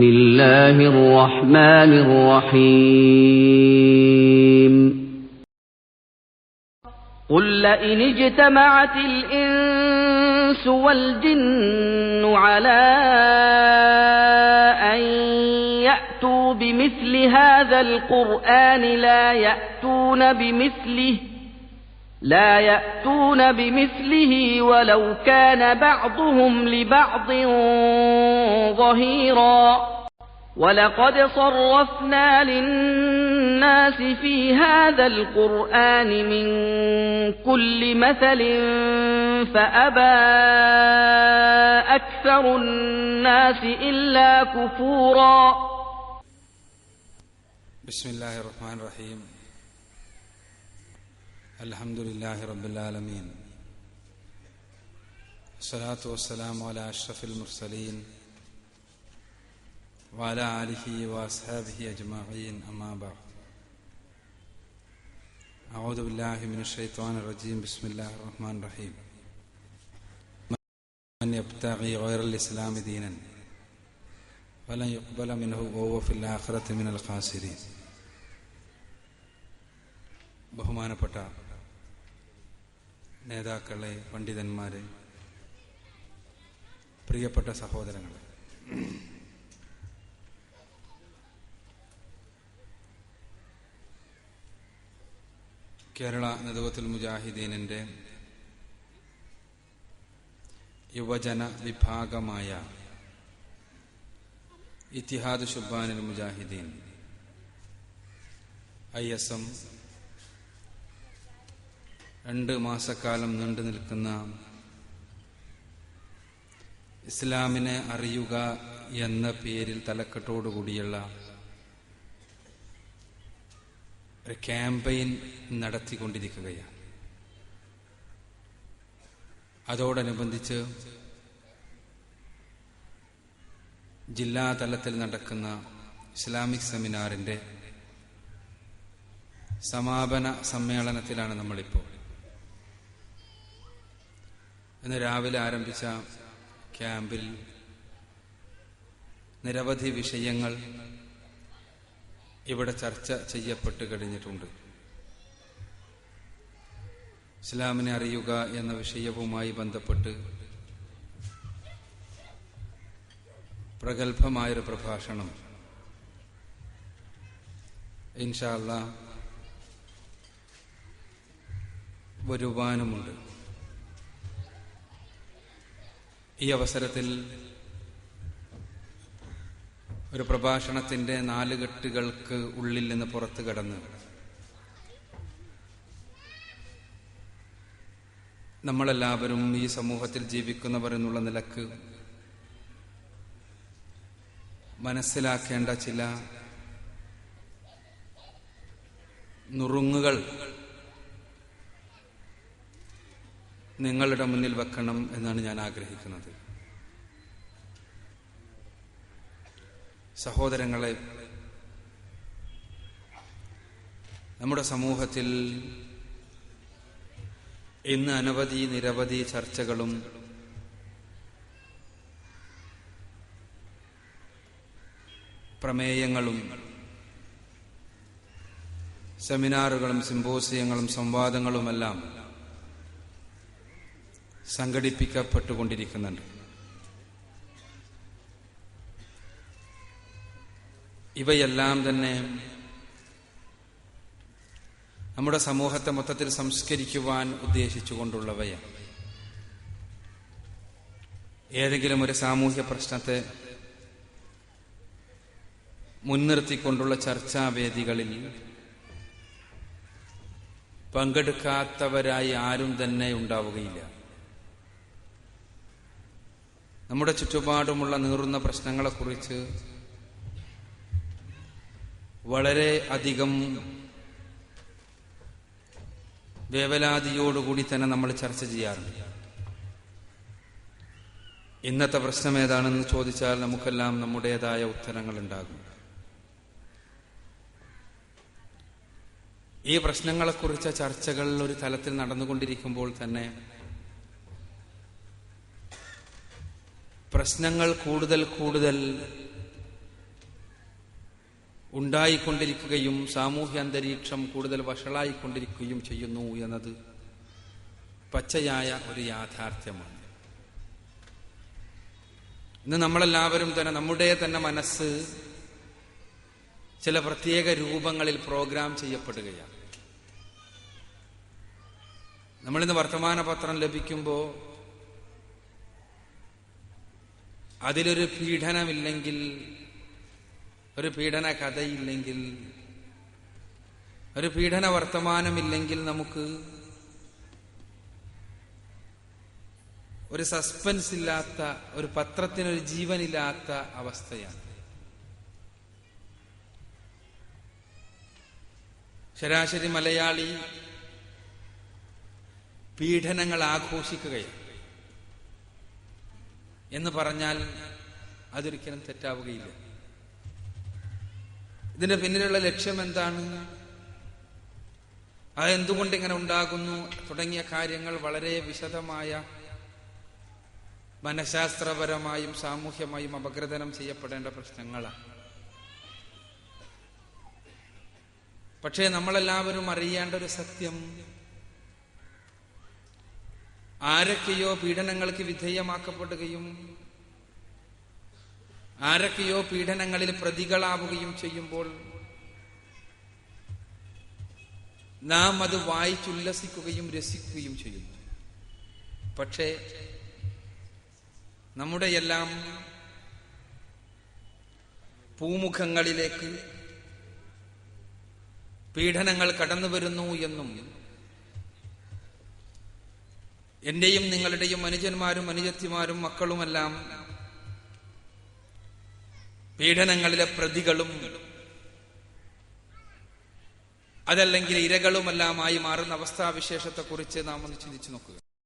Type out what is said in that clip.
بسم الله الرحمن الرحيم قل لئن اجتمعت الإنس والجن على أن يأتوا بمثل هذا القرآن لا يأتون بمثله ولو كان بعضهم لبعض ظهيرا ولقد صرفنا للناس في هذا القرآن من كل مثل فأبى أكثر الناس إلا كفورا. بسم الله الرحمن الرحيم. الحمد لله رب العالمين، الصلاة والسلام على أشرف المرسلين وعلى آله وأصحابه أجمعين، أما بعد. أعوذ بالله من الشيطان الرجيم. بسم الله الرحمن الرحيم. من يبتغي غير الإسلام دينا فلن يقبل منه وهو في الآخرة من الخاسرين. ബഹുമാനപ്പെട്ട നേതാക്കളെ, പണ്ഡിതന്മാരെ, പ്രിയപ്പെട്ട സഹോദരങ്ങളെ, കേരള നദവത്തുൽ മുജാഹിദീനിന്റെ യുവജന വിഭാഗമായ ഇത്തിഹാദ് ശുബ്ബാനുൽ മുജാഹിദീൻ ISM 2 മാസക്കാലം നീണ്ടു നിൽക്കുന്ന ഇസ്ലാമിനെ അറിയുക എന്ന പേരിൽ തലക്കെട്ടോടുകൂടിയുള്ള ഒരു ക്യാമ്പയിൻ നടത്തിക്കൊണ്ടിരിക്കുകയാണ്. അതോടനുബന്ധിച്ച് ജില്ലാ തലത്തിൽ നടക്കുന്ന ഇസ്ലാമിക് സെമിനാറിന്റെ സമാപന സമ്മേളനത്തിലാണ് നമ്മളിപ്പോൾ. ഇന്ന് രാവിലെ ആരംഭിച്ച ക്യാമ്പിൽ നിരവധി വിഷയങ്ങൾ ഇവിടെ ചർച്ച ചെയ്യപ്പെട്ട് കഴിഞ്ഞിട്ടുണ്ട്. ഇസ്ലാമിനെ അറിയുക എന്ന വിഷയവുമായി ബന്ധപ്പെട്ട് പ്രഗത്ഭമായൊരു പ്രഭാഷണം ഇൻഷാ അല്ലാഹ് വരുവാനുമുണ്ട്. ഈ അവസരത്തിൽ ഒരു പ്രഭാഷണത്തിന്റെ 4 കെട്ടുകൾക്ക് ഉള്ളിൽ നിന്ന് പുറത്തു കടന്ന് നമ്മളെല്ലാവരും ഈ സമൂഹത്തിൽ ജീവിക്കുന്നവർ എന്നുള്ള നിലക്ക് മനസ്സിലാക്കേണ്ട ചില നുറുങ്ങുകൾ നിങ്ങളുടെ മുന്നിൽ വെക്കണം എന്നാണ് ഞാൻ ആഗ്രഹിക്കുന്നത്. സഹോദരങ്ങളെ, നമ്മുടെ സമൂഹത്തിൽ ഇന്ന് നിരവധി ചർച്ചകളും പ്രമേയങ്ങളും സെമിനാറുകളും സിമ്പോസിയങ്ങളും സംവാദങ്ങളുമെല്ലാം സംഘടിപ്പിക്കപ്പെട്ടുകൊണ്ടിരിക്കുന്നുണ്ട്. ഇവയെല്ലാം തന്നെ നമ്മുടെ സമൂഹത്തെ മൊത്തത്തിൽ സംസ്കരിക്കുവാൻ ഉദ്ദേശിച്ചുകൊണ്ടുള്ളവയാണ്. ഏതെങ്കിലും ഒരു സാമൂഹ്യ പ്രശ്നത്തെ മുൻനിർത്തിക്കൊണ്ടുള്ള ചർച്ചാവേദികളിൽ പങ്കെടുക്കാത്തവരായി ആരും തന്നെ ഉണ്ടാവുകയില്ല. നമ്മുടെ ചുറ്റുപാടുമുള്ള നീറുന്ന പ്രശ്നങ്ങളെക്കുറിച്ച് വളരെ അധികം വേവലാതിയോടുകൂടി തന്നെ നമ്മൾ ചർച്ച ചെയ്യാറുണ്ട്. ഇന്നത്തെ പ്രശ്നം ഏതാണെന്ന് ചോദിച്ചാൽ നമുക്കെല്ലാം നമ്മുടേതായ ഉത്തരങ്ങൾ ഉണ്ടാകും. ഈ പ്രശ്നങ്ങളെക്കുറിച്ച ചർച്ചകൾ ഒരു തലത്തിൽ നടന്നുകൊണ്ടിരിക്കുമ്പോൾ തന്നെ പ്രശ്നങ്ങൾ കൂടുതൽ ഉണ്ടായിക്കൊണ്ടിരിക്കുകയും സാമൂഹ്യ അന്തരീക്ഷം കൂടുതൽ വഷളായിക്കൊണ്ടിരിക്കുകയും ചെയ്യുന്നു എന്നത് പച്ചയായ ഒരു യാഥാർത്ഥ്യമാണ്. ഇന്ന് നമ്മളെല്ലാവരും തന്നെ നമ്മുടെ തന്നെ മനസ്സ് ചില പ്രത്യേക രൂപങ്ങളിൽ പ്രോഗ്രാം ചെയ്യപ്പെടുകയാണ്. നമ്മളിന്ന് വർത്തമാന പത്രം ലഭിക്കുമ്പോൾ അതിലൊരു പീഡനമില്ലെങ്കിൽ, ഒരു പീഡന കഥയില്ലെങ്കിൽ, ഒരു പീഡന വർത്തമാനമില്ലെങ്കിൽ നമുക്ക് ഒരു സസ്പെൻസ് ഇല്ലാത്ത, ഒരു പത്രത്തിനൊരു ജീവനില്ലാത്ത അവസ്ഥയാണ്. ശരാശരി മലയാളി പീഡനങ്ങൾ ആഘോഷിക്കുകയാണ് എന്ന് പറഞ്ഞാൽ അതൊരിക്കലും തെറ്റാവുകയില്ല. ഇതിന്റെ പിന്നിലുള്ള ലക്ഷ്യം എന്താണ്, അതെന്തുകൊണ്ട് ഇങ്ങനെ ഉണ്ടാകുന്നു തുടങ്ങിയ കാര്യങ്ങൾ വളരെ വിശദമായ മനഃശാസ്ത്രപരമായും സാമൂഹ്യമായും അപഗ്രഥനം ചെയ്യപ്പെടേണ്ട പ്രശ്നങ്ങളാണ്. പക്ഷേ നമ്മളെല്ലാവരും അറിയേണ്ട ഒരു സത്യം, ആരൊക്കെയോ പീഡനങ്ങൾക്ക് വിധേയമാക്കപ്പെടുകയും ആരൊക്കെയോ പീഡനങ്ങളിൽ പ്രതികളാവുകയും ചെയ്യുമ്പോൾ നാം അത് വായിച്ചുല്ലസിക്കുകയും രസിക്കുകയും ചെയ്യുന്നു. പക്ഷേ നമ്മുടെ എല്ലാം പൂമുഖങ്ങളിലേക്ക് പീഡനങ്ങൾ കടന്നു വരുന്നു എന്നും എന്റെയും നിങ്ങളുടെയും അനുജന്മാരും അനുജത്തിമാരും മക്കളുമെല്ലാം പീഡനങ്ങളിലെ പ്രതികളും അതല്ലെങ്കിൽ ഇരകളുമെല്ലാമായി മാറുന്ന അവസ്ഥാവിശേഷത്തെക്കുറിച്ച് നാം ഒന്ന് ചിന്തിച്ചു നോക്കുക.